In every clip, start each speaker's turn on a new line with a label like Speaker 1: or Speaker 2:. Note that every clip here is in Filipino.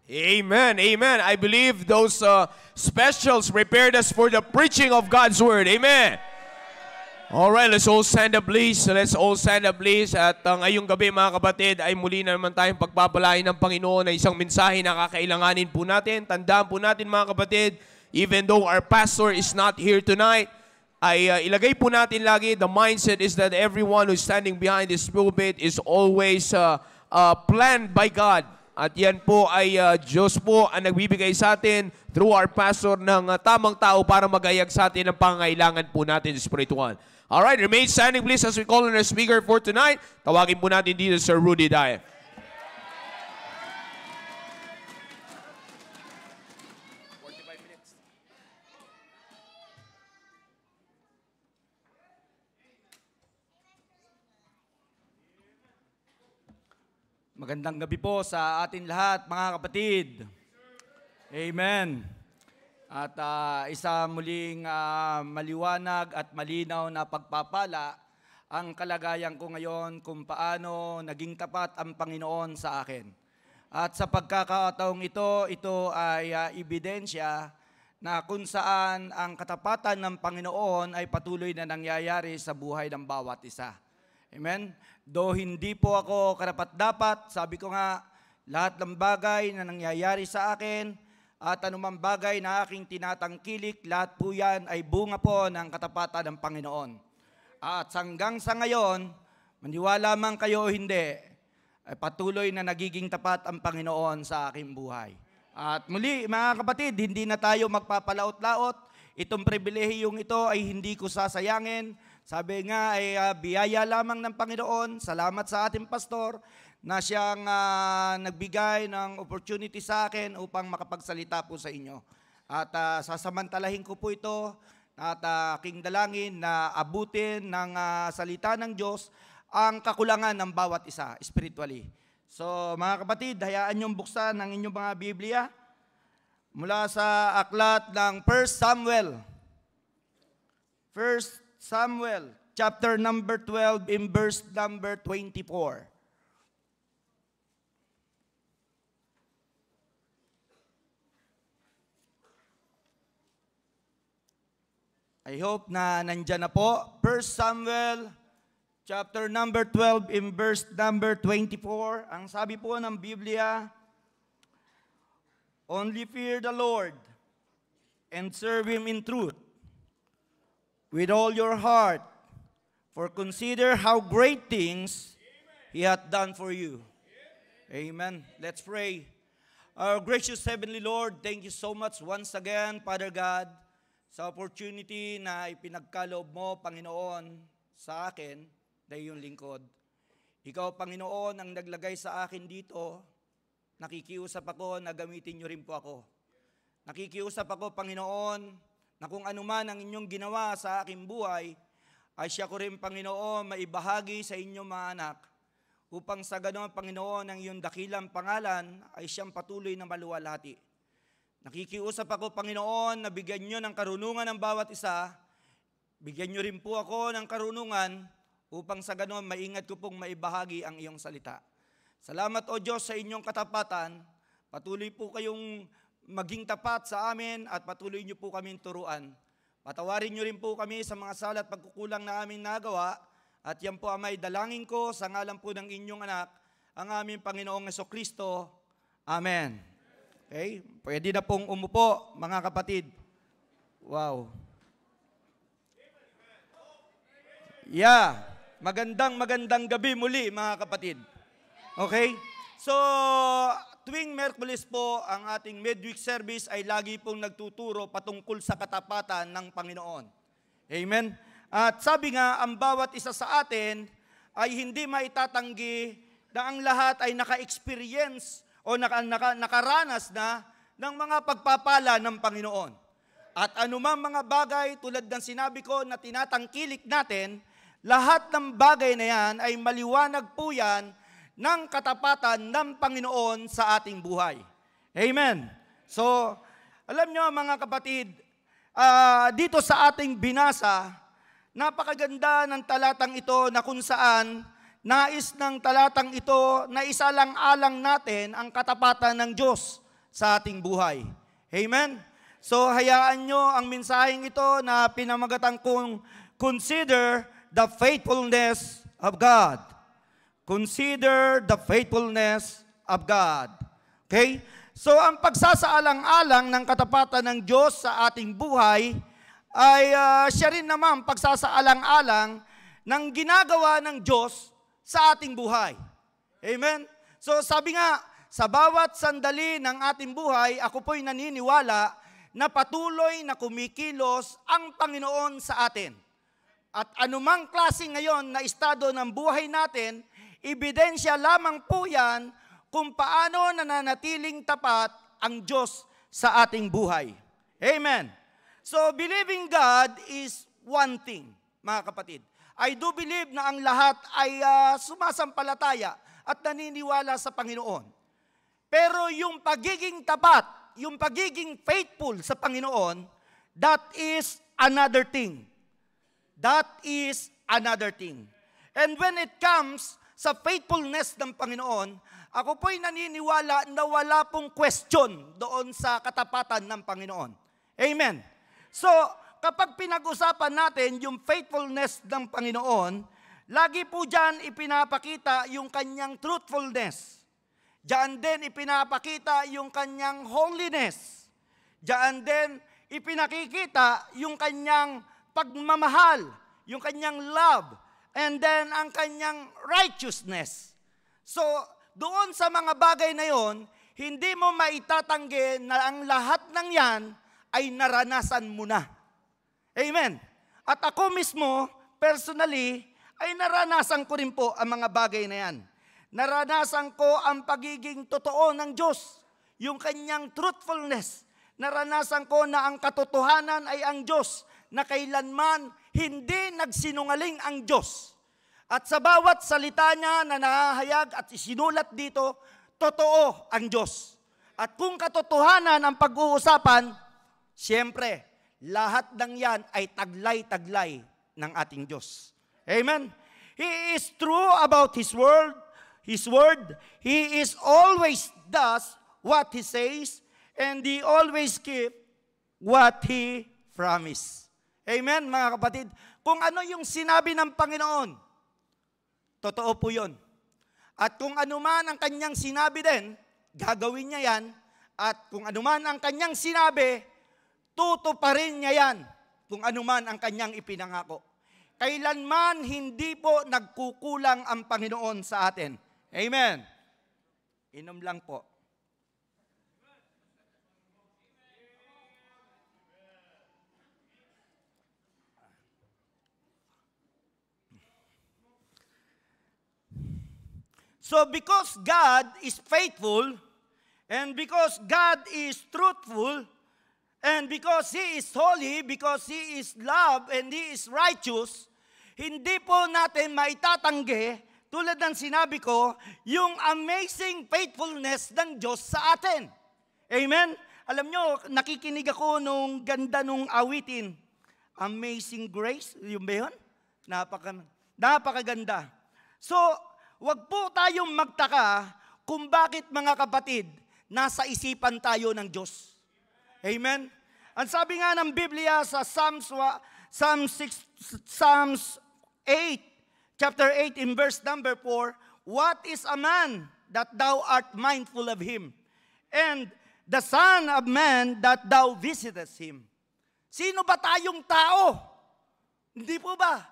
Speaker 1: Amen. Amen. I believe those specials prepared us for the preaching of God's Word. Amen. Alright, let's all stand up please. Let's all stand up please. At ngayong gabi mga kapatid ay muli na naman tayong pagpapalain ng Panginoon na isang mensahe na kakailanganin po natin. Tandaan po natin mga kapatid, even though our pastor is not here tonight, ay ilagay po natin lagi, the mindset is that everyone who's standing behind this pulpit is always planned by God. At yan po ay Diyos po ang nagbibigay sa atin through our pastor ng tamang tao para magayag sa atin ang pangailangan po natin spiritual. Alright, remain standing please as we call on our speaker for tonight. Tawagin po natin dito Sir Rudy Daye.
Speaker 2: Magandang gabi po sa atin lahat, mga kapatid. Amen. At isa muling maliwanag at malinaw na pagpapala ang kalagayan ko ngayon kung paano naging tapat ang Panginoon sa akin. At sa pagkakataong ito ay ebidensya na kung saan ang katapatan ng Panginoon ay patuloy na nangyayari sa buhay ng bawat isa. Amen? Though hindi po ako karapat-dapat, sabi ko nga, lahat ng bagay na nangyayari sa akin at anumang bagay na aking tinatangkilik, lahat po yan ay bunga po ng katapatan ng Panginoon. At hanggang sa ngayon, maniwala man kayo o hindi, ay patuloy na nagiging tapat ang Panginoon sa aking buhay. At muli, mga kapatid, hindi na tayo magpapalaot-laot. Itong pribilehiyong ito ay hindi ko sasayangin. Sabi nga ay biyaya lamang ng Panginoon. Salamat sa ating pastor na siyang nagbigay ng opportunity sa akin upang makapagsalita po sa inyo. At sasamantalahin ko po ito at aking dalangin na abutin ng salita ng Diyos ang kakulangan ng bawat isa spiritually. So mga kapatid, hayaan niyong buksan ang inyong mga Biblia mula sa aklat ng 1 Samuel. 1 Samuel, chapter number 12, in verse number 24. I hope na nandyan na po. 1 Samuel, chapter number 12, in verse number 24. Ang sabi po ng Biblia, only fear the Lord and serve Him in truth with all your heart, for consider how great things He hath done for you. Amen. Let's pray. Our gracious Heavenly Lord, thank you so much once again, Father God, sa opportunity na ipinagkaloob mo, Panginoon, sa akin, na iyong lingkod. Ikaw, Panginoon, ang naglagay sa akin dito. Nakikiusap ako na gamitin niyo rin po ako. Nakikiusap ako, Panginoon, na kung anuman ang inyong ginawa sa aking buhay, ay siya ko rin, Panginoon, maibahagi sa inyong mga anak, upang sa ganoon, Panginoon, ang iyong dakilang pangalan ay siyang patuloy na maluwalhati. Nakikiusap ako, Panginoon, na bigyan niyo ng karunungan ng bawat isa, bigyan niyo rin po ako ng karunungan, upang sa ganoon, maingat ko pong maibahagi ang iyong salita. Salamat, O Diyos, sa inyong katapatan. Patuloy po kayong maging tapat sa amin at patuloy niyo po kaming turuan. Patawarin niyo rin po kami sa mga sala at pagkukulang na aming nagawa. At yan po ang may dalangin ko sa ngalan po ng inyong anak, ang aming Panginoong Jesucristo. Amen. Okay? Pwede na pong umupo, mga kapatid. Wow. Yeah. Magandang gabi muli, mga kapatid. Okay? So, tuwing Miyerkules po, ang ating midweek service ay lagi pong nagtuturo patungkol sa katapatan ng Panginoon. Amen? At sabi nga, ang bawat isa sa atin ay hindi maitatanggi na ang lahat ay naka-experience o nakaranas na ng mga pagpapala ng Panginoon. At anumang mga bagay tulad ng sinabi ko na tinatangkilik natin, lahat ng bagay na yan ay maliwanag po yan ng katapatan ng Panginoon sa ating buhay. Amen. So, alam nyo mga kapatid, dito sa ating binasa, napakaganda ng talatang ito na kung saan nais ng talatang ito na isalang-alang natin ang katapatan ng Diyos. sa ating buhay. Amen? So hayaan nyo ang mensaheng ito na pinamagatan kong consider the faithfulness of God. Consider the faithfulness of God. Okay? So ang pagsasaalang-alang ng katapatan ng Diyos sa ating buhay ay siya rin naman pagsasaalang-alang ng ginagawa ng Diyos sa ating buhay. Amen? So sabi nga, sa bawat sandali ng ating buhay, ako po'y naniniwala na patuloy na kumikilos ang Panginoon sa atin. At anumang klase ngayon na estado ng buhay natin, ebidensya lamang po yan kung paano nananatiling tapat ang Diyos sa ating buhay. Amen. So, believing God is one thing, mga kapatid. I do believe na ang lahat ay sumasampalataya at naniniwala sa Panginoon. Pero yung pagiging tapat, yung pagiging faithful sa Panginoon, that is another thing. That is another thing. And when it comes sa faithfulness ng Panginoon, ako po'y naniniwala na wala pong question doon sa katapatan ng Panginoon. Amen. So, kapag pinag-usapan natin yung faithfulness ng Panginoon, lagi po dyan ipinapakita yung kanyang truthfulness. Diyan din ipinapakita yung kanyang holiness. Diyan din ipinakikita yung kanyang pagmamahal, yung kanyang love, and then ang kanyang righteousness. So, doon sa mga bagay na yon, hindi mo maitatanggi na ang lahat ng yan ay naranasan mo na. Amen. At ako mismo, personally, ay naranasan ko rin po ang mga bagay na yan. Naranasan ko ang pagiging totoo ng Diyos, yung kanyang truthfulness. Naranasan ko na ang katotohanan ay ang Diyos, na kailanman hindi nagsinungaling ang Diyos. At sa bawat salita niya na nahahayag at isinulat dito, totoo ang Diyos. At kung katotohanan ang pag-uusapan, siyempre, lahat ng yan ay taglay-taglay ng ating Diyos. Amen? He is true about His word. He is always does what He says, and He always keep what He promised. Amen, mga kapatid? Kung ano yung sinabi ng Panginoon, totoo po yun. At kung ano man ang kanyang sinabi din, gagawin niya yan. At kung ano man ang kanyang sinabi, tutuparin niya yan. Kung ano man ang kanyang ipinangako. Kailanman hindi po nagkukulang ang Panginoon sa atin. Amen. Inom lang po. So because God is faithful, and because God is truthful, and because He is holy, because He is love, and He is righteous, hindi po natin maitatanggi, tulad ng sinabi ko, yung amazing faithfulness ng Diyos sa atin. Amen? Alam nyo, nakikinig ako nung ganda nung awitin. Amazing Grace, yung ba yun? Napakaganda. So, wag po tayong magtaka kung bakit mga kapatid, nasa isipan tayo ng Diyos. Amen? Ang sabi nga ng Biblia sa Psalms 8, Chapter 8 in verse number 4, what is a man that thou art mindful of him? And the son of man that thou visitest him. Sino ba tayong tao? Hindi po ba?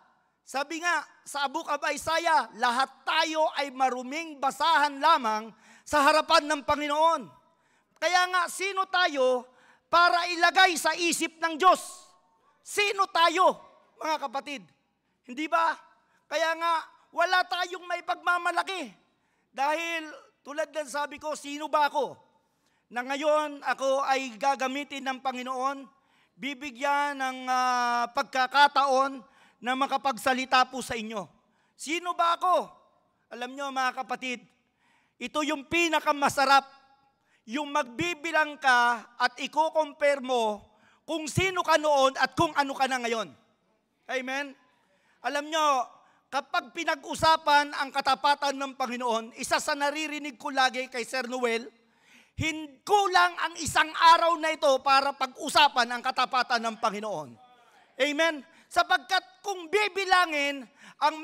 Speaker 2: Sabi nga sa Book of Isaiah, lahat tayo ay maruming basahan lamang sa harapan ng Panginoon. Kaya nga, sino tayo para ilagay sa isip ng Diyos? Sino tayo, mga kapatid? Hindi ba? Kaya nga, wala tayong may pagmamalaki. Dahil, tulad ng sabi ko, sino ba ako? Na ngayon, ako ay gagamitin ng Panginoon, bibigyan ng pagkakataon na makapagsalita po sa inyo. Sino ba ako? Alam nyo, mga kapatid, ito yung pinakamasarap, yung magbibilang ka at i-compare mo kung sino ka noon at kung ano ka na ngayon. Amen? Alam nyo, kapag pinag-usapan ang katapatan ng Panginoon, isa sa naririnig ko lagi kay Sir Noel, kulang ang isang araw na ito para pag-usapan ang katapatan ng Panginoon. Amen? Sapagkat kung bibilangin ang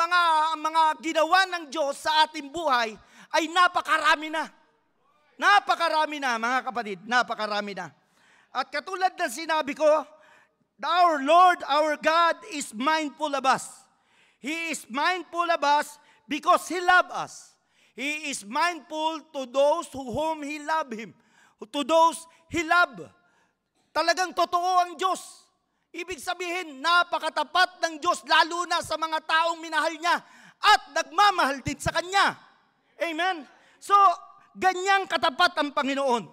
Speaker 2: mga ginawa ng Diyos sa ating buhay, ay napakarami na. Napakarami na, mga kapatid. Napakarami na. At katulad ng sinabi ko, our Lord, our God is mindful of us. He is mindful of us because He loves us. He is mindful to those whom He love Him. To those He love. Talagang totoo ang Diyos. Ibig sabihin, napakatapat ng Diyos lalo na sa mga taong minahal niya at nagmamahal din sa Kanya. Amen? So, ganyang katapat ang Panginoon.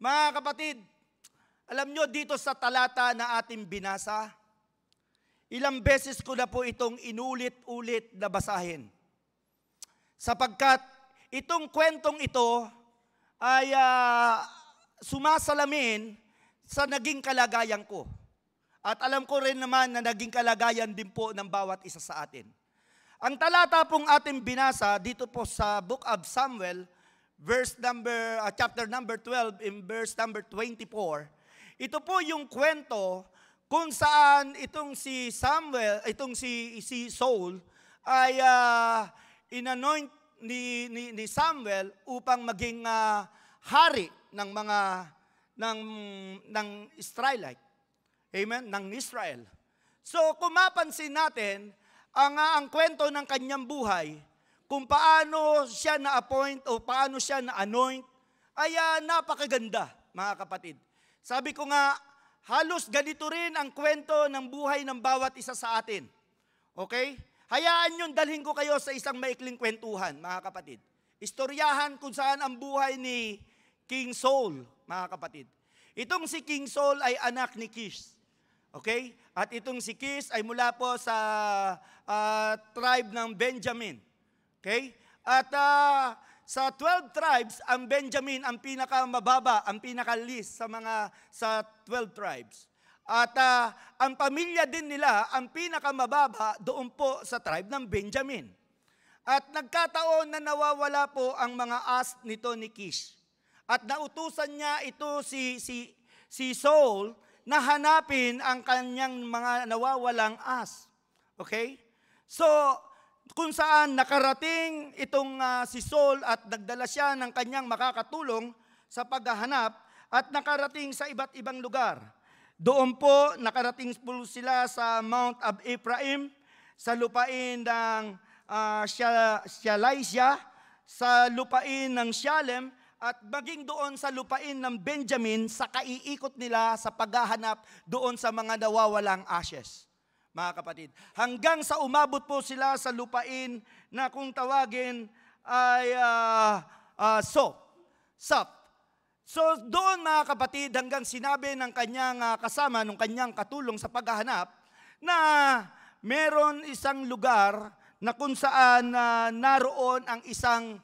Speaker 2: Mga kapatid, alam nyo dito sa talata na ating binasa, ilang beses ko na po itong inulit-ulit na basahin. Sapagkat itong kwentong ito ay sumasalamin sa naging kalagayan ko. At alam ko rin naman na naging kalagayan din po ng bawat isa sa atin. Ang talata pong ating binasa dito po sa Book of Samuel, chapter number 12, in verse number 24, ito po yung kwento kung saan itong si Samuel, itong si Saul ay inanoint ni Samuel upang maging hari ng ng Israelite. Amen? Ng Israel. So kung mapansin natin ang kwento ng kanyang buhay, kung paano siya na-appoint o paano siya na-anoint, ay napakaganda, mga kapatid. Sabi ko nga, halos ganito rin ang kwento ng buhay ng bawat isa sa atin. Okay? Hayaan nyo, dalhin ko kayo sa isang maikling kwentuhan, mga kapatid. Istoryahan kung saan ang buhay ni King Saul, mga kapatid. Itong si King Saul ay anak ni Kish. Okay? At itong si Kish ay mula po sa tribe ng Benjamin. Okay? At sa 12 tribes, ang Benjamin ang pinakamababa, ang pinaka-least sa 12 tribes. At ang pamilya din nila, ang pinakamababa doon po sa tribe ng Benjamin. At nagkataon na nawawala po ang mga as nito ni Kish. At nautusan niya ito si Saul na hanapin ang kanyang mga nawawalang as. Okay? So, kung saan nakarating itong si Saul at nagdala siya ng kanyang makakatulong sa paghahanap at nakarating sa iba't ibang lugar. Doon po, nakarating po sila sa Mount of Ephraim, sa lupain ng Shalisha, sa lupain ng Shalem, at maging doon sa lupain ng Benjamin sa kaiikot nila sa paghahanap doon sa mga nawawalang ashes. Mga kapatid, hanggang sa umabot po sila sa lupain na kung tawagin ay Sop. So doon mga kapatid, hanggang sinabi ng kanyang kasama, ng kanyang katulong sa paghahanap, na meron isang lugar na kung saan naroon ang isang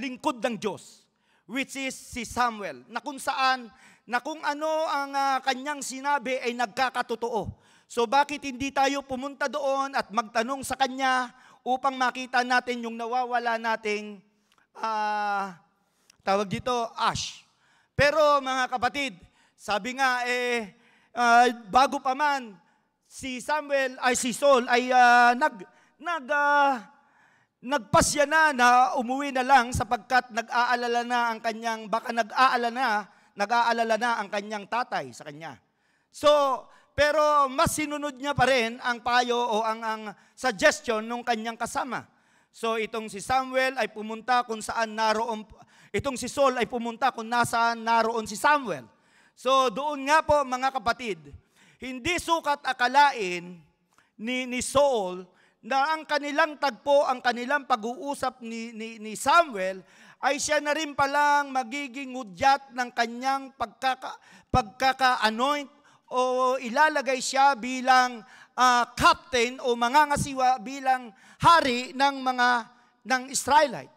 Speaker 2: lingkod ng Diyos, which is si Samuel, na kung saan, na kung ano ang kanyang sinabi ay nagkakatotoo. So bakit hindi tayo pumunta doon at magtanong sa kanya upang makita natin yung nawawala nating tawag dito, ash. Pero mga kapatid, sabi nga bago pa man si Saul ay nagpasya na umuwi na lang sapagkat nag-aalala na ang kanyang, baka nag-aalala na ang kanyang tatay sa kanya. So, pero mas sinunod niya pa rin ang payo o ang suggestion ng kanyang kasama. So, itong si Samuel ay pumunta kung saan naroon, itong si Saul ay pumunta kung nasaan naroon si Samuel. So, doon nga po mga kapatid, hindi sukat akalain ni Saul na ang kanilang tagpo, ang kanilang pag-uusap ni Samuel ay siya na rin palang magiging hudyat ng kanyang pagkaka-anoint o ilalagay siya bilang captain o mangangasiwa bilang hari ng Israelite.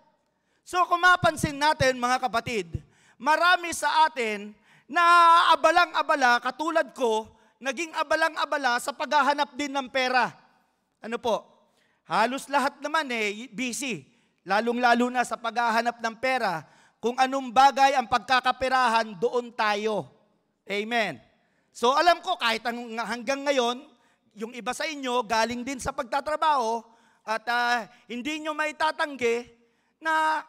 Speaker 2: So kung mapansin natin mga kapatid, marami sa atin na abalang-abala, katulad ko, naging abalang-abala sa paghahanap din ng pera. Ano po? Halos lahat naman busy. Lalong-lalo na sa paghahanap ng pera. kung anong bagay ang pagkakaperahan, doon tayo. Amen. So alam ko kahit hanggang ngayon, yung iba sa inyo galing din sa pagtatrabaho at hindi nyo maitatanggi na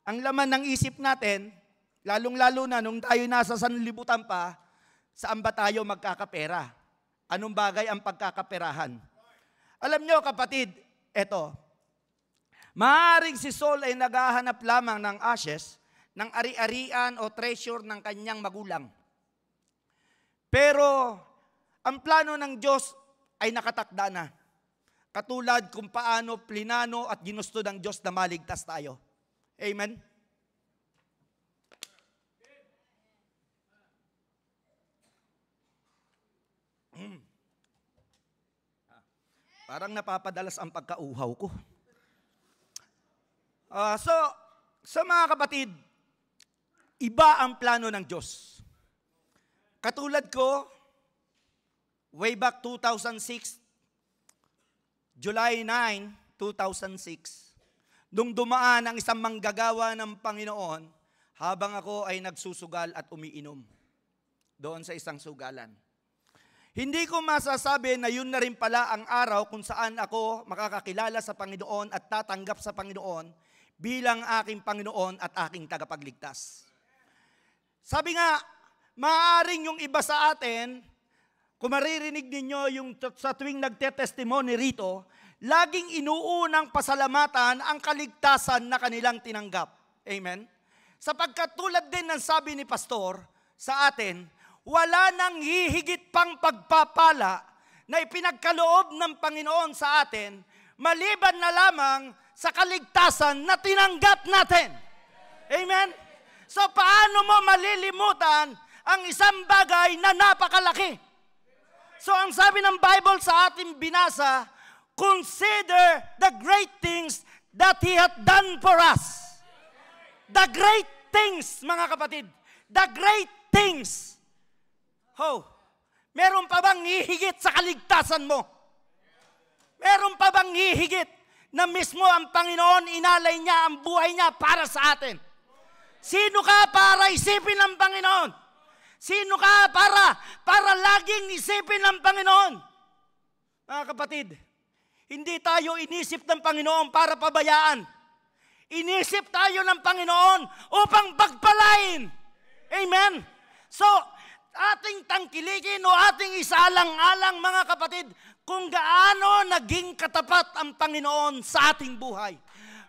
Speaker 2: ang laman ng isip natin, lalong-lalo na nung tayo nasa sanlibutan pa, saan ba tayo magkakapera? Anong bagay ang pagkakaperahan? Alam nyo kapatid, eto, maaaring si Saul ay naghahanap lamang ng ashes, ng ari-arian o treasure ng kanyang magulang. Pero ang plano ng Diyos ay nakatakda na. Katulad kung paano plinano at ginusto ng Diyos na maligtas tayo. Amen? Parang napapadalas ang pagkauhaw ko. So mga kapatid, iba ang plano ng Diyos. Katulad ko, way back 2006, July 9, 2006, nung dumaan ang isang manggagawa ng Panginoon, habang ako ay nagsusugal at umiinom doon sa isang sugalan. Hindi ko masasabi na yun na rin pala ang araw kung saan ako makakakilala sa Panginoon at tatanggap sa Panginoon bilang aking Panginoon at aking tagapagligtas. Sabi nga, maaaring yung iba sa atin, kung maririnig ninyo yung sa tuwing nagtetestimony rito, laging inuunang pasalamatan ang kaligtasan na kanilang tinanggap. Amen? Sapagkat tulad din ng sabi ni Pastor sa atin, wala nang hihigit pang pagpapala na ipinagkaloob ng Panginoon sa atin, maliban na lamang sa kaligtasan na tinanggap natin. Amen? So paano mo malilimutan ang isang bagay na napakalaki? So ang sabi ng Bible sa ating binasa, consider the great things that He hath done for us. The great things, mga kapatid. The great things. Meron pa bang hihigit sa kaligtasan mo? Meron pa bang hihigit na mismo ang Panginoon inalay niya ang buhay niya para sa atin? Sino ka para isipin ng Panginoon? Sino ka para laging isipin ng Panginoon? Mga kapatid, hindi tayo inisip ng Panginoon para pabayaan. Inisip tayo ng Panginoon upang pagpalain. Amen? So, ating tangkilikin o ating isalang-alang mga kapatid kung gaano naging katapat ang Panginoon sa ating buhay.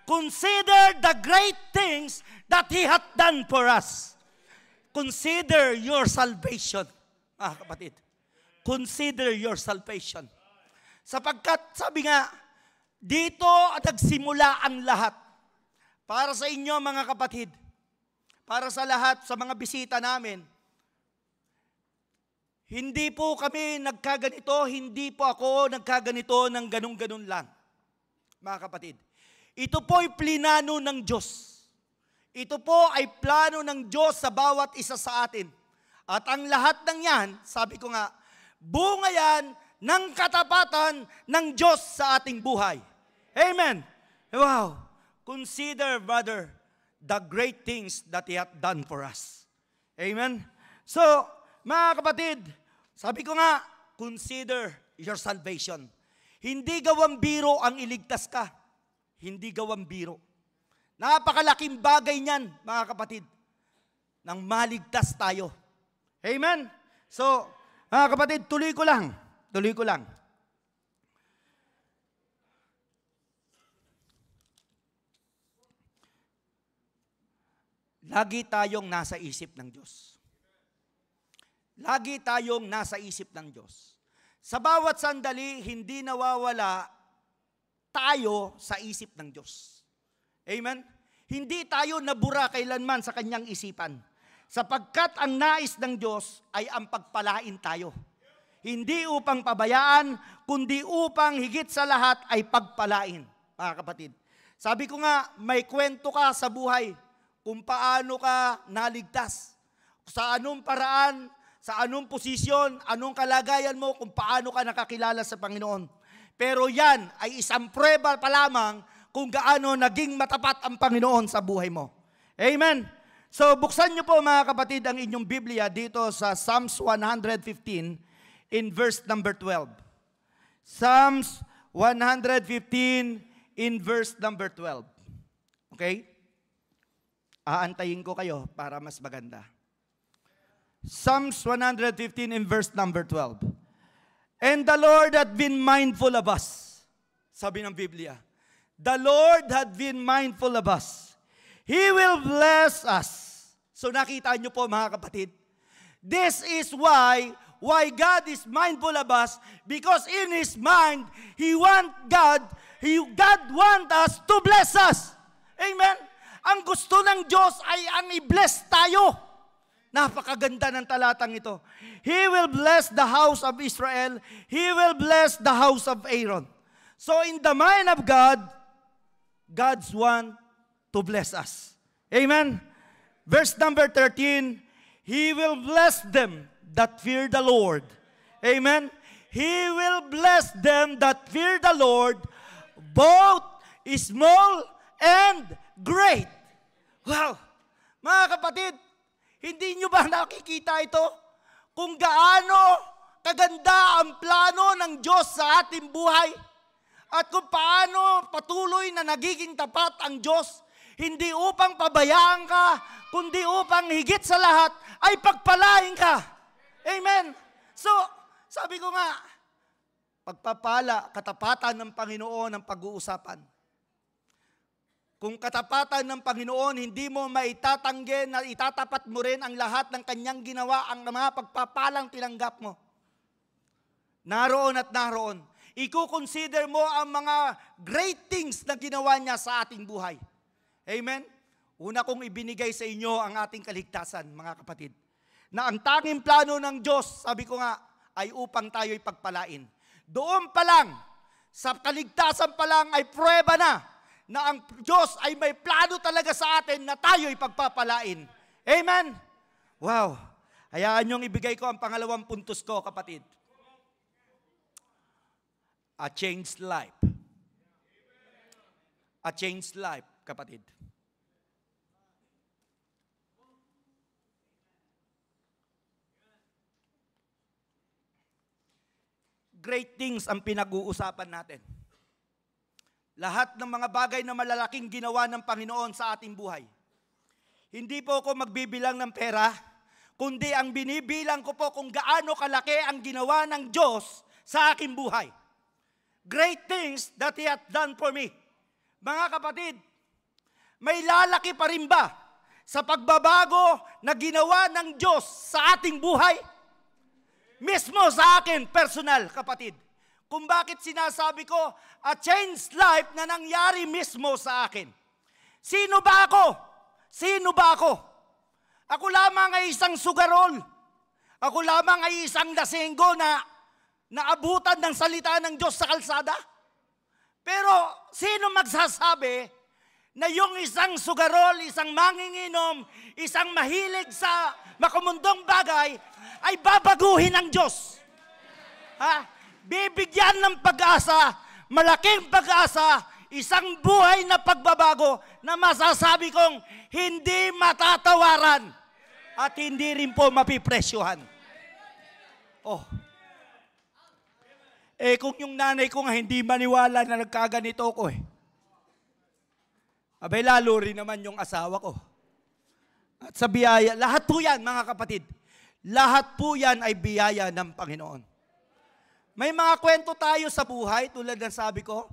Speaker 2: Consider the great things that He hath done for us. Consider your salvation, mga kapatid. Consider your salvation. Sapagkat sabi nga, dito nagsimula ang lahat. Para sa inyo mga kapatid, para sa lahat, sa mga bisita namin, hindi po kami nagkaganito, hindi po ako nagkaganito ng ganun-ganun lang. Mga kapatid, ito po ay plinano ng Diyos. Ito po ay plano ng Diyos sa bawat isa sa atin. At ang lahat ng yan, sabi ko nga, bunga yan ng katapatan ng Diyos sa ating buhay. Amen. Wow. Consider, brother, the great things that He hath done for us. Amen. So, mga kapatid, sabi ko nga, consider your salvation. Hindi gawang biro ang iligtas ka. Hindi gawang biro. Napakalaking bagay niyan, mga kapatid, nang maligtas tayo. Amen? So, mga kapatid, tuloy ko lang. Lagi tayong nasa isip ng Diyos. Lagi tayong nasa isip ng Diyos. Sa bawat sandali, hindi nawawala tayo sa isip ng Diyos. Amen? Hindi tayo nabura kailanman sa kanyang isipan. Sapagkat ang nais ng Diyos ay ang pagpalain tayo. Hindi upang pabayaan, kundi upang higit sa lahat ay pagpalain, mga kapatid. Sabi ko nga, may kwento ka sa buhay kung paano ka naligtas. Sa anong paraan, sa anong posisyon, anong kalagayan mo, kung paano ka nakakilala sa Panginoon. Pero yan ay isang prueba pa lamang kung gaano naging matapat ang Panginoon sa buhay mo. Amen? So, buksan niyo po mga kapatid ang inyong Biblia dito sa Psalms 115 in verse number 12. Psalms 115 in verse number 12. Okay? Aantayin ko kayo para mas maganda. Psalms 115 in verse number 12. And the Lord had been mindful of us. Sabi ng Biblia. The Lord had been mindful of us. He will bless us. So nakita niyo po mga kapatid, this is why God is mindful of us, because in His mind, God want us to bless us. Amen? Ang gusto ng Diyos ay ang i-bless tayo. Napakaganda ng talatang ito. He will bless the house of Israel. He will bless the house of Aaron. So in the mind of God, God's want to bless us. Amen? Verse number 13, He will bless them that fear the Lord. Amen? He will bless them that fear the Lord, both small and great. Wow! Mga kapatid, hindi nyo ba nakikita ito? Kung gaano kaganda ang plano ng Diyos sa ating buhay, at kung paano patuloy na nagiging tapat ang Diyos, hindi upang pabayaan ka, kundi upang higit sa lahat ay pagpalain ka. Amen? So, sabi ko nga, pagpapala, katapatan ng Panginoon ang pag-uusapan. Kung katapatan ng Panginoon, hindi mo maitatanggi na itatapat mo rin ang lahat ng kanyang ginawa, ang mga pagpapalang tinanggap mo. Naroon at naroon. Iko-consider mo ang mga great things na ginawa niya sa ating buhay. Amen? Una kong ibinigay sa inyo ang ating kaligtasan, mga kapatid. Na ang tanging plano ng Diyos, sabi ko nga, ay upang tayo'y pagpalain. Doon pa lang, sa kaligtasan pa lang ay pruweba na ang Diyos ay may plano talaga sa atin na tayo'y pagpapalain. Amen? Wow! Hayaan niyong ibigay ko ang pangalawang puntos ko, kapatid. A changed life. A changed life, kapatid. Great things ang pinag-uusapan natin. Lahat ng mga bagay na malalaking ginawa ng Panginoon sa ating buhay. Hindi po ako magbibilang ng pera, kundi ang binibilang ko po kung gaano kalaki ang ginawa ng Diyos sa aking buhay. Great things that He hath done for me. Mga kapatid, may lalaki pa rin ba sa pagbabago na ginawa ng Diyos sa ating buhay? Mismo sa akin, personal, kapatid. Kung bakit sinasabi ko, a changed life na nangyari mismo sa akin. Sino ba ako? Sino ba ako? Ako lamang ay isang sugarol. Ako lamang ay isang lasenggo na naabutan ng salita ng Diyos sa kalsada. Pero sino magsasabi na yung isang sugarol, isang manginginom, isang mahilig sa makumundong bagay, ay babaguhin ng Diyos? Ha? Bibigyan ng pag-asa, malaking pag-asa, isang buhay na pagbabago na masasabi kong hindi matatawaran at hindi rin po mapipresyuhan. Oh. Kung yung nanay ko nga hindi maniwala na nagkaganito ko abay lalo rin naman yung asawa ko. At sa biyaya, lahat po yan mga kapatid, lahat po yan ay biyaya ng Panginoon. May mga kwento tayo sa buhay, tulad ng sabi ko,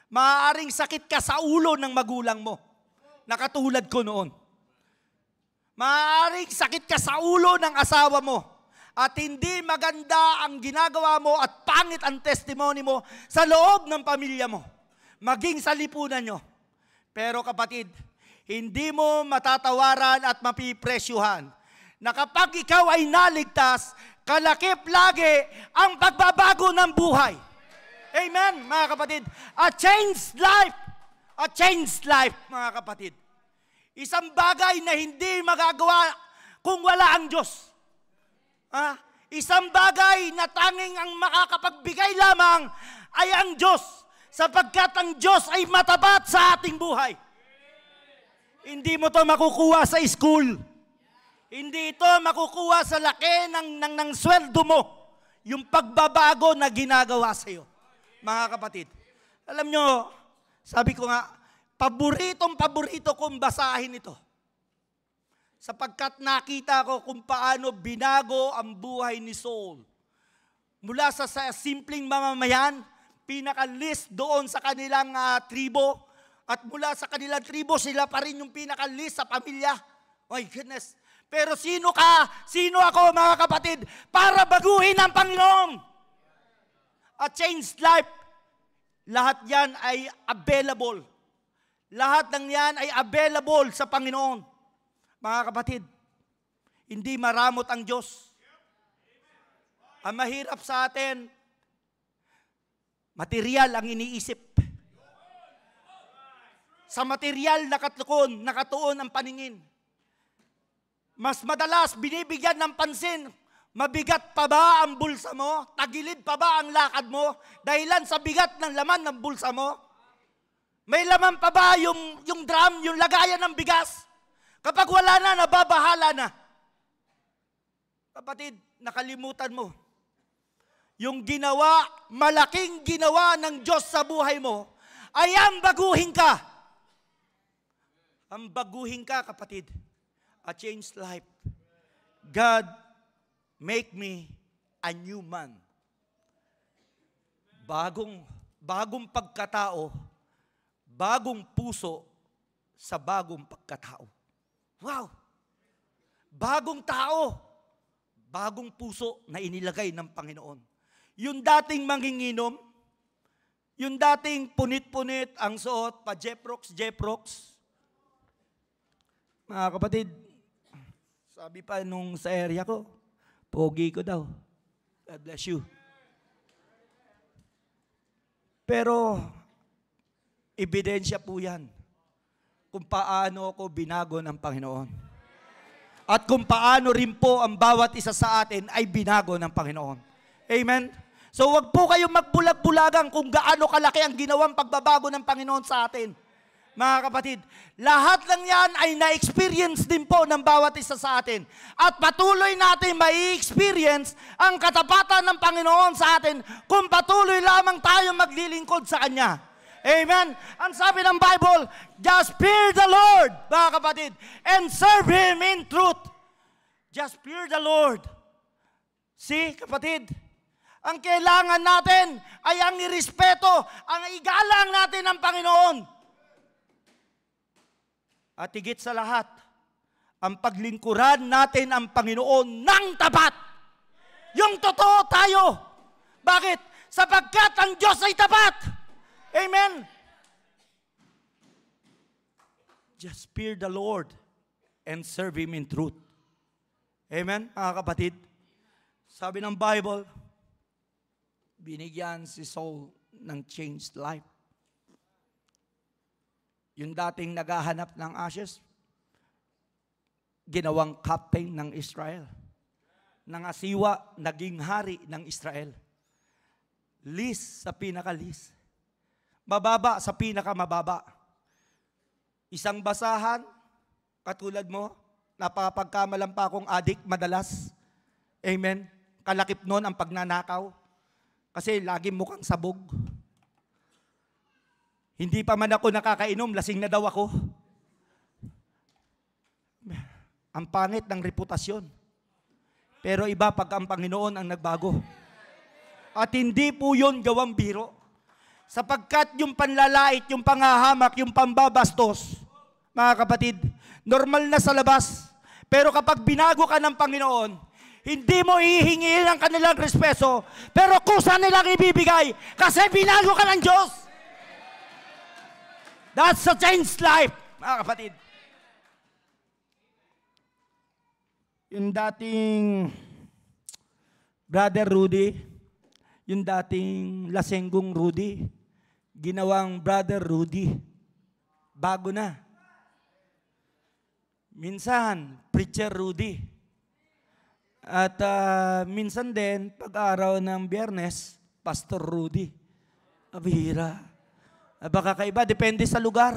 Speaker 2: maaaring sakit ka sa ulo ng magulang mo, nakatulad ko noon. Maaaring sakit ka sa ulo ng asawa mo, at hindi maganda ang ginagawa mo at pangit ang testimony mo sa loob ng pamilya mo, maging sa lipunan nyo. Pero kapatid, hindi mo matatawaran at mapipresyuhan na kapag ikaw ay naligtas, kalakip lagi ang pagbabago ng buhay. Amen, mga kapatid. A changed life. A changed life, mga kapatid. Isang bagay na hindi magagawa kung wala ang Diyos. Isang bagay na tanging ang makakapagbigay lamang ay ang Diyos, sapagkat ang Diyos ay matapat sa ating buhay. Hindi mo to makukuha sa school. Hindi ito makukuha sa laki ng sweldo mo. Yung pagbabago na ginagawa sa iyo. Mga kapatid, alam nyo, sabi ko nga, paborito kong basahin ito. Sapagkat nakita ko kung paano binago ang buhay ni Saul. Mula sa simpleng mamamayan, pinaka-list doon sa kanilang tribo, at mula sa kanilang tribo, sila pa rin yung pinaka-list sa pamilya. Oh my goodness. Pero sino ka? Sino ako, mga kapatid? Para baguhin ang Panginoon. A changed life. Lahat yan ay available. Lahat ng yan ay available sa Panginoon. Mga kapatid, hindi maramot ang Diyos. Ang mahirap sa atin, material ang iniisip. Sa material nakatuon ang paningin. Mas madalas binibigyan ng pansin, mabigat pa ba ang bulsa mo? Tagilid pa ba ang lakad mo? Dahilan sa bigat ng laman ng bulsa mo? May laman pa ba yung drum, yung lagayan ng bigas? Kapag wala na, nababahala na. Kapatid, nakalimutan mo. Yung malaking ginawa ng Diyos sa buhay mo, ay ang baguhin ka. Ang baguhin ka, kapatid. A changed life. God, make me a new man. Bagong pagkatao, bagong puso sa bagong pagkatao. Wow! Bagong tao, bagong puso na inilagay ng Panginoon. Yung dating manginginom, yung dating punit-punit ang suot, pa Jeprox. Mga kapatid, sabi pa nung sa area ko, pogi ko daw. God bless you. Pero, ebidensya po yan kung paano ako binago ng Panginoon. At kung paano rin po ang bawat isa sa atin ay binago ng Panginoon. Amen? So wag po kayong magbulag-bulagan kung gaano kalaki ang ginawang pagbabago ng Panginoon sa atin. Mga kapatid, lahat ng yan ay na-experience din po ng bawat isa sa atin. At patuloy natin mai-experience ang katapatan ng Panginoon sa atin kung patuloy lamang tayo maglilingkod sa Kanya. Amen? Ang sabi ng Bible, just fear the Lord, mga kapatid, and serve Him in truth. Just fear the Lord. See, kapatid, ang kailangan natin ay ang irespeto, ang igalang natin ng Panginoon. At higit sa lahat, ang paglingkuran natin ang Panginoon ng tapat. Yung totoo tayo. Bakit? Sapagkat ang Diyos ay tapat. Amen. Just fear the Lord and serve Him in truth. Amen, mga kapatid. Sabi ng Bible, binigyan si Saul ng changed life. Yung dating naghahanap ng ashes, ginawang captain ng Israel. Nangasiwa, naging hari ng Israel. Least sa pinaka-least. Mababa sa pinakamababa. Isang basahan, katulad mo, napapagkamalan pa akong adik madalas. Amen. Kalakip nun ang pagnanakaw. Kasi lagi mukhang sabog. Hindi pa man ako nakakainom, lasing na daw ako. Ang pangit ng reputasyon. Pero iba pag ang Panginoon ang nagbago. At hindi po yun gawang biro. Sapagkat yung panlalait, yung pangahamak, yung pambabastos, mga kapatid, normal na sa labas. Pero kapag binago ka ng Panginoon, hindi mo hihingin ang kanilang respeto, pero kusa nilang ibibigay kasi binago ka ng Diyos. That's a changed life, mga kapatid. Yung dating Brother Rudy, yung dating lasenggong Rudy, ginawang Brother Rudy. Bago na. Minsan, Preacher Rudy. At minsan din, pag-araw ng Biyernes, Pastor Rudy. Abihira. Baka kaiba, depende sa lugar.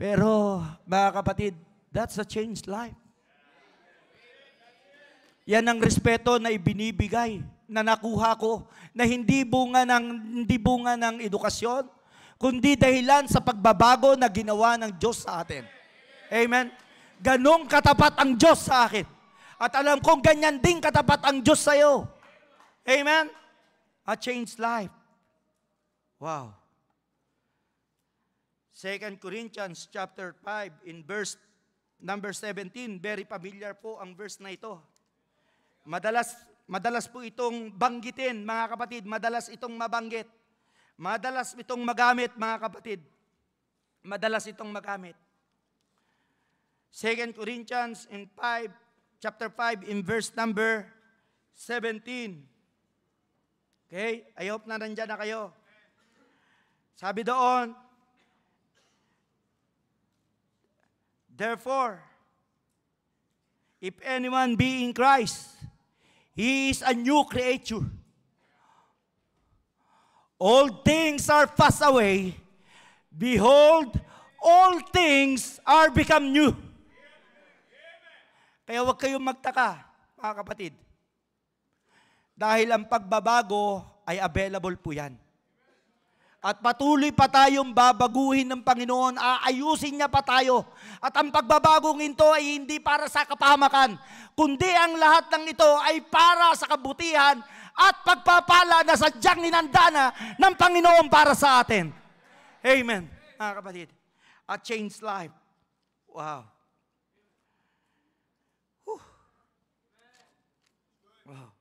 Speaker 2: Pero, mga kapatid, that's a changed life. Yan ang respeto na ibinibigay, na nakuha ko, na hindi bunga ng edukasyon, kundi dahilan sa pagbabago na ginawa ng Diyos sa atin. Amen? Ganong katapat ang Diyos sa akin. At alam kong ganyan din katapat ang Diyos sa iyo. Amen? A changed life. Wow. 2 Corinthians chapter 5 in verse number 17. Very familiar po ang verse na ito. Madalas po itong banggitin, mga kapatid. Madalas itong mabanggit. Madalas itong magamit, mga kapatid. Madalas itong magamit. 2 Corinthians in chapter 5 in verse number 17. Okay? I hope na nandyan na kayo. Sabi doon, therefore, if anyone be in Christ, he is a new creature. All things are passed away. Behold, all things are become new. Kaya huwag kayong magtaka, mga kapatid. Dahil ang pagbabago ay available po yan. At patuloy pa tayong babaguhin ng Panginoon, aayusin niya pa tayo. At ang pagbabagong ito ay hindi para sa kapahamakan, kundi ang lahat ng ito ay para sa kabutihan at pagpapala na sadyang ninanda na ng Panginoon para sa atin. Amen, mga kapatid. A changed life. Wow. Whew. Wow.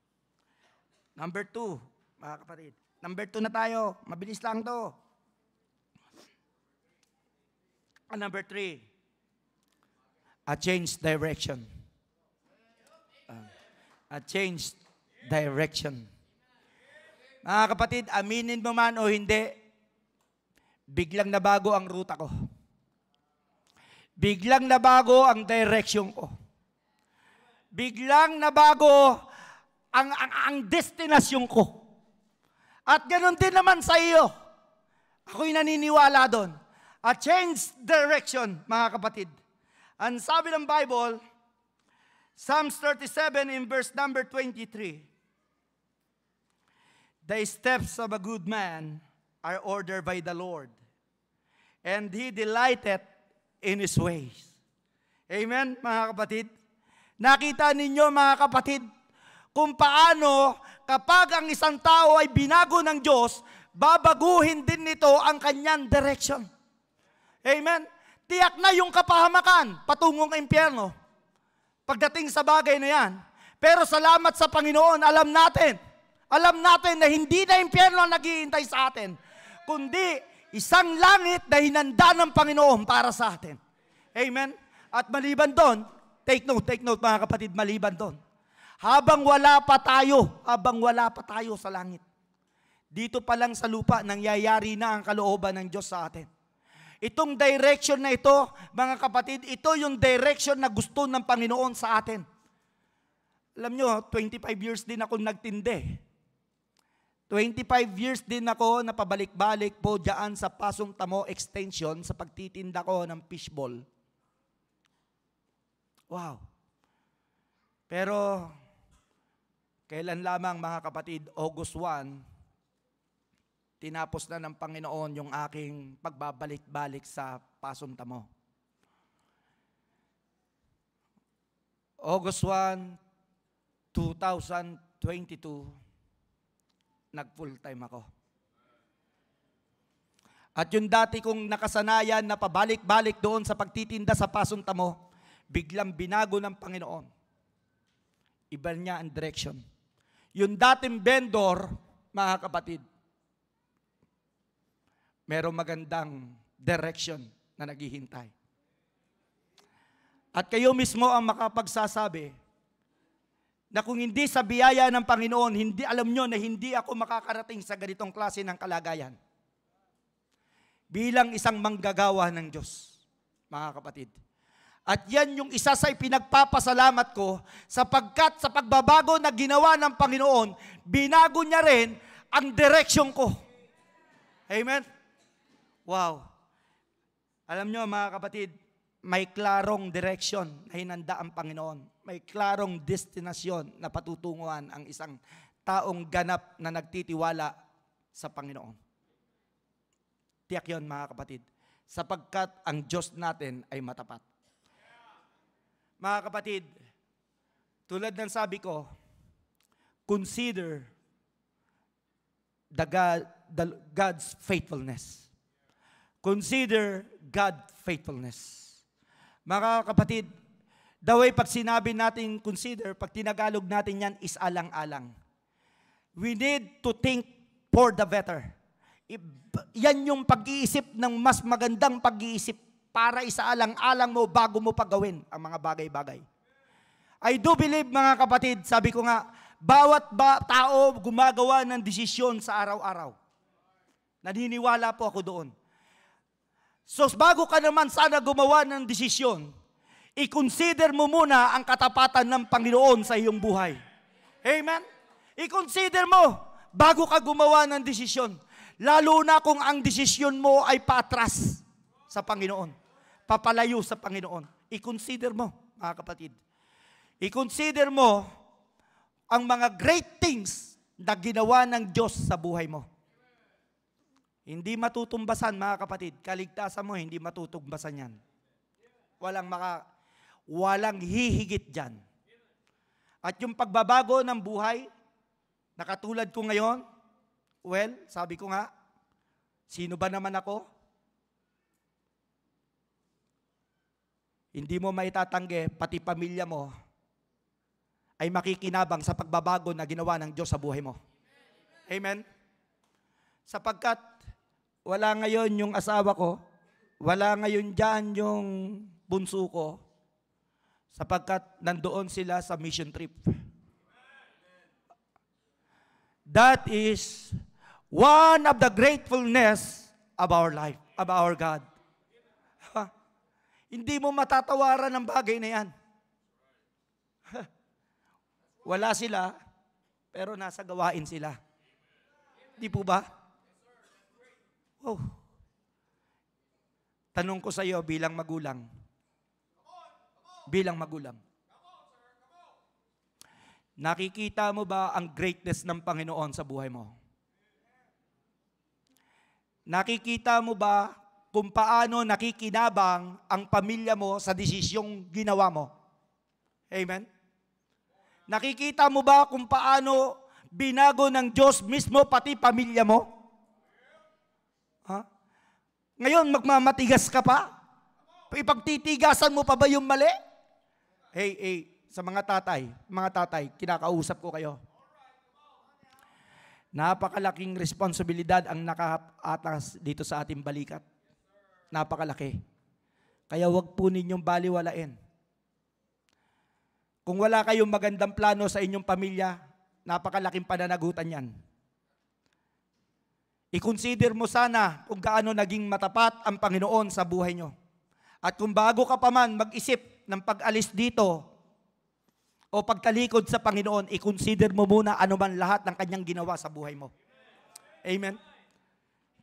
Speaker 2: Number 2, mga kapatid. Number 2 na tayo. Mabilis lang to. Number 3, a changed direction. A changed direction. Mga kapatid, aminin mo man o hindi, biglang nabago ang ruta ko. Biglang nabago ang direction ko. Biglang nabago ang destinasyon ko. At ganoon din naman sa iyo. Ako'y naniniwala doon. A changed direction, mga kapatid. Ang sabi ng Bible, Psalms 37 in verse number 23. The steps of a good man are ordered by the Lord, and he delighteth in his ways. Amen, mga kapatid? Nakita ninyo, mga kapatid, kung paano kapag ang isang tao ay binago ng Diyos, babaguhin din nito ang kanyang direction. Amen? Tiyak na yung kapahamakan patungong impyerno pagdating sa bagay na yan. Pero salamat sa Panginoon, alam natin na hindi na impyerno ang naghihintay sa atin, kundi isang langit na hinanda ng Panginoon para sa atin. Amen? At maliban doon, take note mga kapatid, maliban doon, habang wala pa tayo sa langit, dito pa lang sa lupa, nangyayari na ang kalooban ng Diyos sa atin. Itong direction na ito, mga kapatid, ito yung direction na gusto ng Panginoon sa atin. Alam nyo, 25 years din ako nagtindi. 25 years din ako na pabalik-balik po dyan sa Pasong Tamo Extension sa pagtitinda ko ng fishball. Wow. Pero, kailan lamang mga kapatid, August 1, tinapos na ng Panginoon yung aking pagbabalik-balik sa Pasong Tamo. August 1, 2022, nag-full time ako. At yung dati kong nakasanayan na pabalik-balik doon sa pagtitinda sa Pasong Tamo, biglang binago ng Panginoon. Iba niya ang direction. Yung dating vendor, mga kapatid, merong magandang direction na naghihintay. At kayo mismo ang makapagsasabi na kung hindi sa biyaya ng Panginoon, hindi alam nyo na hindi ako makakarating sa ganitong klase ng kalagayan. Bilang isang manggagawa ng Diyos, mga kapatid. At yan yung isa sa ipinagpapasalamat ko sapagkat sa pagbabago na ginawa ng Panginoon, binago niya rin ang direksyon ko. Amen? Wow. Alam nyo mga kapatid, may klarong direction na hinanda ang Panginoon. May klarong destinasyon na patutunguhan ang isang taong ganap na nagtitiwala sa Panginoon. Tiyak yun mga kapatid. Sapagkat ang Diyos natin ay matapat. Mga kapatid, tulad ng sabi ko, consider God's faithfulness. Consider God's faithfulness. Mga kapatid, the way pag sinabi natin consider, pag tinagalog natin yan is alang-alang. We need to think for the better. Yan yung pag-iisip ng mas magandang pag-iisip para isaalang-alang mo bago mo pagawin ang mga bagay-bagay. I do believe mga kapatid, sabi ko nga, bawat tao gumagawa ng desisyon sa araw-araw. Naniniwala po ako doon. So bago ka naman sana gumawa ng desisyon, i-consider mo muna ang katapatan ng Panginoon sa iyong buhay. Amen? I-consider mo bago ka gumawa ng desisyon. Lalo na kung ang desisyon mo ay patras sa Panginoon. Papalayo sa Panginoon. I-consider mo, mga kapatid. I-consider mo ang mga great things na ginawa ng Diyos sa buhay mo. Hindi matutumbasan, mga kapatid. Kaligtasan mo, hindi matutumbasan yan. Walang hihigit dyan. At yung pagbabago ng buhay, na katulad ko ngayon, well, sabi ko nga, sino ba naman ako? Hindi mo maitatanggi, pati pamilya mo, ay makikinabang sa pagbabago na ginawa ng Diyos sa buhay mo. Amen? Sapagkat, wala ngayon yung asawa ko, wala ngayon dyan yung bunso ko, sapagkat nandoon sila sa mission trip. That is one of the gratefulness of our life, of our God. Hindi mo matatawaran ang bagay na yan. Wala sila, pero nasa gawain sila. Di po ba? Oh. Tanong ko sa iyo bilang magulang. Bilang magulang. Nakikita mo ba ang greatness ng Panginoon sa buhay mo? Nakikita mo ba kung paano nakikinabang ang pamilya mo sa desisyong ginawa mo? Amen? Nakikita mo ba kung paano binago ng Diyos mismo pati pamilya mo? Ha? Ngayon, magmamatigas ka pa? Ipagtitigasan mo pa ba yung mali? Hey, sa mga tatay, kinakausap ko kayo. Napakalaking responsibilidad ang nakaatas dito sa ating balikat. Napakalaki. Kaya wag po ninyong baliwalain. Kung wala kayong magandang plano sa inyong pamilya, napakalaking pananagutan yan. I-consider mo sana kung gaano naging matapat ang Panginoon sa buhay nyo. At kung bago ka pa man mag-isip ng pag-alis dito o pagtalikod sa Panginoon, i-consider mo muna ano man lahat ng kanyang ginawa sa buhay mo. Amen?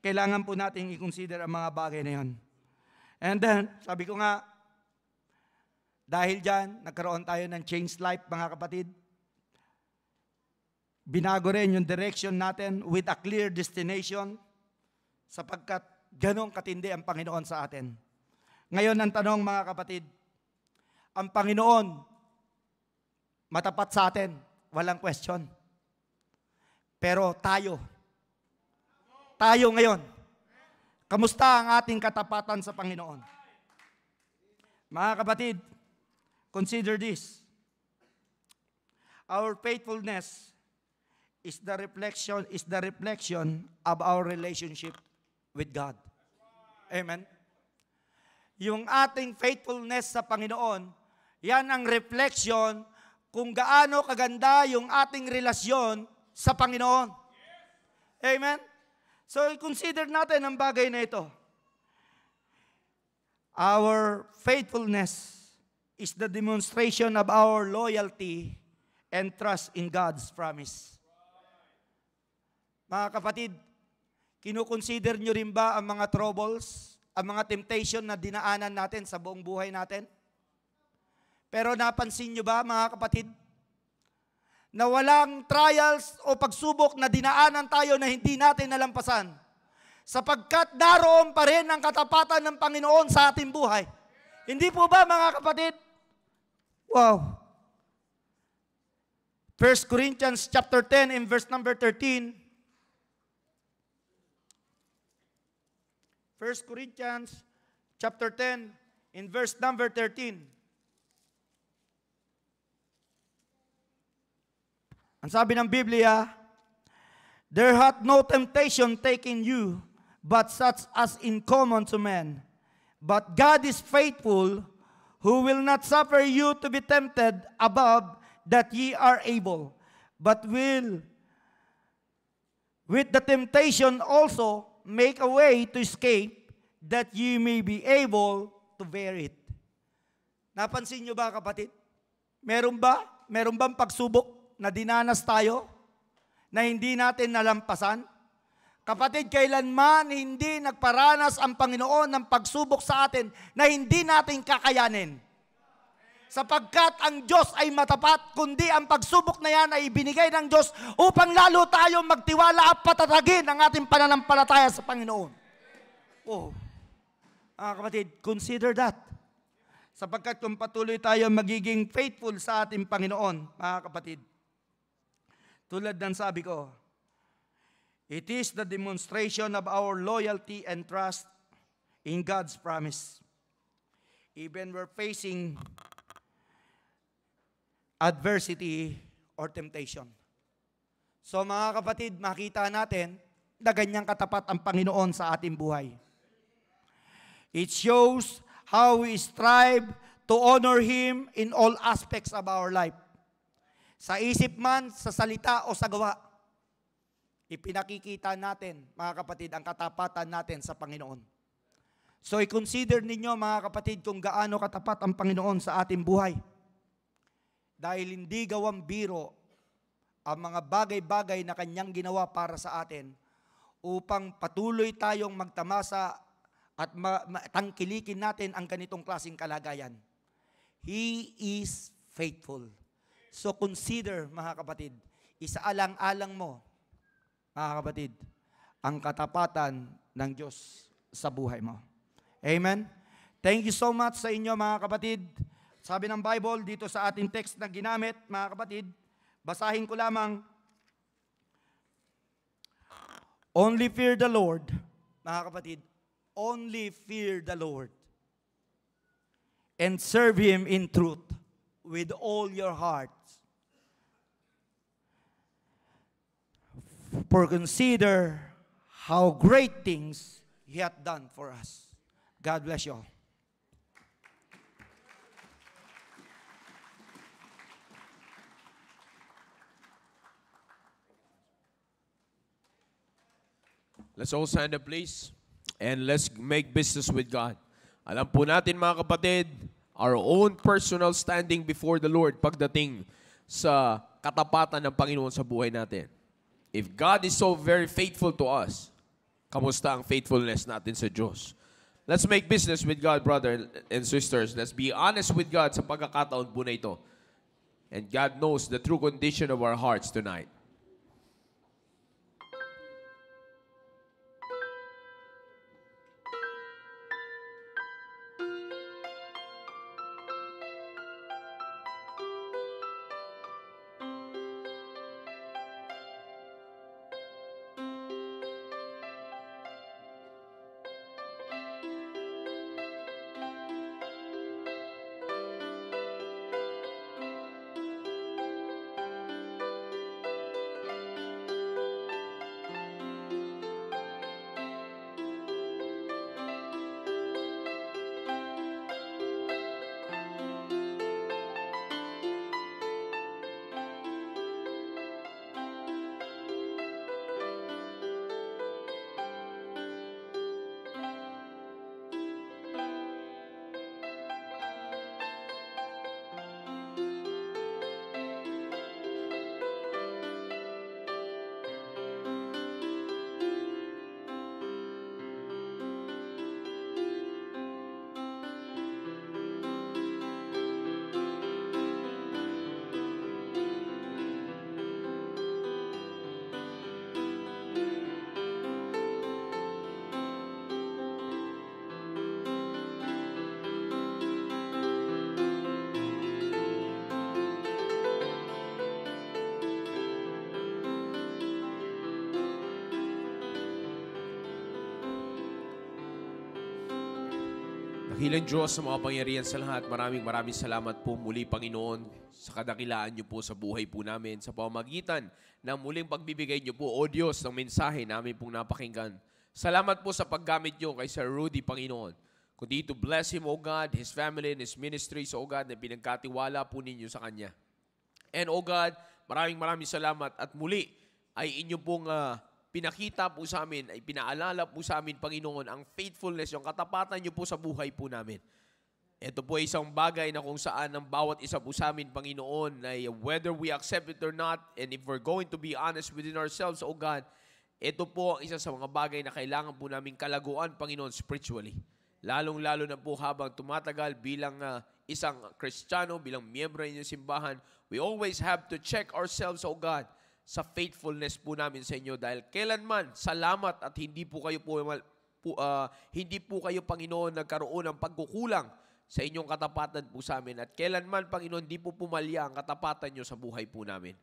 Speaker 2: Kailangan po natin i-consider ang mga bagay na yan. And then, sabi ko nga, dahil dyan, nagkaroon tayo ng changed life, mga kapatid. Binago rin yung direction natin with a clear destination sapagkat ganong katindi ang Panginoon sa atin. Ngayon, ang tanong, mga kapatid, ang Panginoon, matapat sa atin, walang question. Pero tayo ngayon, kamusta ang ating katapatan sa Panginoon? Mga kapatid, consider this. Our faithfulness is the reflection of our relationship with God. Amen? Yung ating faithfulness sa Panginoon, yan ang reflection kung gaano kaganda yung ating relasyon sa Panginoon. Amen? So, consider natin ang bagay na ito. Our faithfulness is the demonstration of our loyalty and trust in God's promise. Mga kapatid, kinukonsider nyo rin ba ang mga troubles, ang mga temptation na dinaanan natin sa buong buhay natin? Pero napansin nyo ba, mga kapatid, na walang trials o pagsubok na dinaanan tayo na hindi natin nalampasan, sapagkat naroon pa rin ang katapatan ng Panginoon sa ating buhay. Hindi po ba, mga kapatid? Wow. 1 Corinthians chapter 10 in verse number 13. 1 Corinthians chapter 10 in verse number 13. Ang sabi ng Biblia, there hath no temptation taken you, but such as in common to men. But God is faithful, who will not suffer you to be tempted above that ye are able, but will with the temptation also make a way to escape, that ye may be able to bear it. Napansin nyo ba, kapatid? Meron ba? Meron bang pagsubok na dinanas tayo na hindi natin nalampasan? Kapatid, kailanman hindi nagparanas ang Panginoon ng pagsubok sa atin na hindi natin kakayanin. Sapagkat ang Diyos ay matapat, kundi ang pagsubok na yan ay ibinigay ng Diyos upang lalo tayong magtiwala at patatagin ang ating pananampalataya sa Panginoon. Oh, kapatid, consider that. Sapagkat kung patuloy tayo magiging faithful sa ating Panginoon, mga kapatid, tulad ng sabi ko, it is the demonstration of our loyalty and trust in God's promise. Even we're facing adversity or temptation. So mga kapatid, makita natin na ganyang katapat ang Panginoon sa ating buhay. It shows how we strive to honor Him in all aspects of our life. Sa isip man, sa salita o sa gawa, ipinakikita natin, mga kapatid, ang katapatan natin sa Panginoon. So i-consider ninyo, mga kapatid, kung gaano katapat ang Panginoon sa ating buhay. Dahil hindi gawang biro ang mga bagay-bagay na Kanyang ginawa para sa atin upang patuloy tayong magtamasa at tangkilikin natin ang ganitong klaseng kalagayan. He is faithful. So consider, mga kapatid, isaalang-alang mo, mga kapatid, ang katapatan ng Diyos sa buhay mo. Amen? Thank you so much sa inyo, mga kapatid. Sabi ng Bible dito sa ating text na ginamit, mga kapatid, basahin ko lamang, only fear the Lord, mga kapatid, only fear the Lord and serve Him in truth with all your hearts. For consider how great things He hath done for us. God bless you all.
Speaker 1: Let's all stand up, please. And let's make business with God. Alam po natin, mga kapatid, our own personal standing before the Lord pagdating sa katapatan ng Panginoon sa buhay natin. If God is so very faithful to us, kamusta ang faithfulness natin sa Diyos? Let's make business with God, brother and sisters. Let's be honest with God sa pagkakataon po na ito. And God knows the true condition of our hearts tonight. Dakilang Diyos sa mga pangyarihan sa lahat, maraming salamat po muli, Panginoon, sa kadakilaan niyo po sa buhay po namin, sa pamamagitan ng muling pagbibigay niyo po, O Diyos, ng mensahe namin pong napakinggan. Salamat po sa paggamit niyo kay Sir Rudy, Panginoon. Kundi to bless him, O God, his family and his ministries, O God, na pinagkatiwala po ninyo sa kanya. And, O God, maraming salamat at muli ay inyo pong pinakita po sa amin, ay pinaalala po sa amin, Panginoon, ang faithfulness, yung katapatan niyo po sa buhay po namin. Ito po ay isang bagay na kung saan ang bawat isa po sa amin, Panginoon, ay whether we accept it or not, and if we're going to be honest within ourselves, O God, ito po ang isa sa mga bagay na kailangan po namin kalaguan, Panginoon, spiritually. Lalong-lalo na po habang tumatagal bilang isang Kristiyano, bilang miyembro ng inyong simbahan, we always have to check ourselves, O God, sa faithfulness po namin sa inyo dahil kailanman salamat at hindi po kayo Panginoon nagkaroon ng pagkukulang sa inyong katapatan po sa amin at kailanman Panginoon hindi po pumalya ang katapatan niyo sa buhay po namin.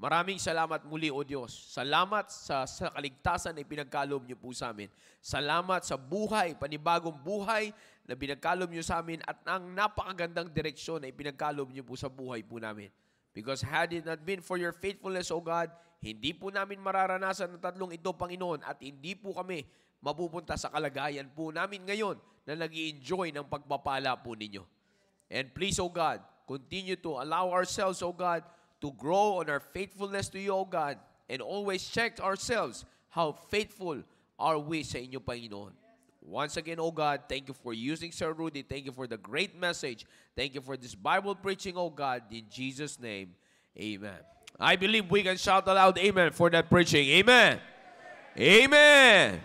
Speaker 1: Maraming salamat muli, O Diyos. Salamat sa kaligtasan na ipinagkaloob niyo po sa amin. Salamat sa buhay, panibagong buhay na pinagkaloob niyo sa amin at ang napakagandang direksyon na ipinagkaloob niyo po sa buhay po namin. Because had it not been for your faithfulness, O God, hindi po namin mararanasan ang tatlong ito, Panginoon, at hindi po kami mapupunta sa kalagayan po namin ngayon na nag-i-enjoy ng pagpapala po ninyo. And please, O God, continue to allow ourselves, O God, to grow on our faithfulness to you, O God, and always check ourselves how faithful are we sa inyo, Panginoon. Once again, O God, thank you for using Sir Rudy. Thank you for the great message. Thank you for this Bible preaching, O God. In Jesus' name, amen. I believe we can shout aloud, amen, for that preaching. Amen. Amen.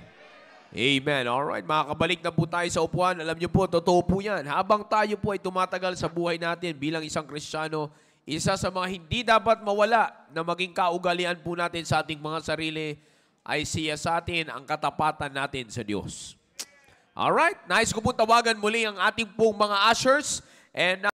Speaker 1: Amen. Alright, makakabalik na po tayo sa upuan. Alam niyo po, totoo po yan. Habang tayo po ay tumatagal sa buhay natin bilang isang Kristiyano, isa sa mga hindi dapat mawala na maging kaugalian po natin sa ating mga sarili ay siya sa atin ang katapatan natin sa Diyos. Alright, nais ko po tawagan muli ang ating pong mga ushers and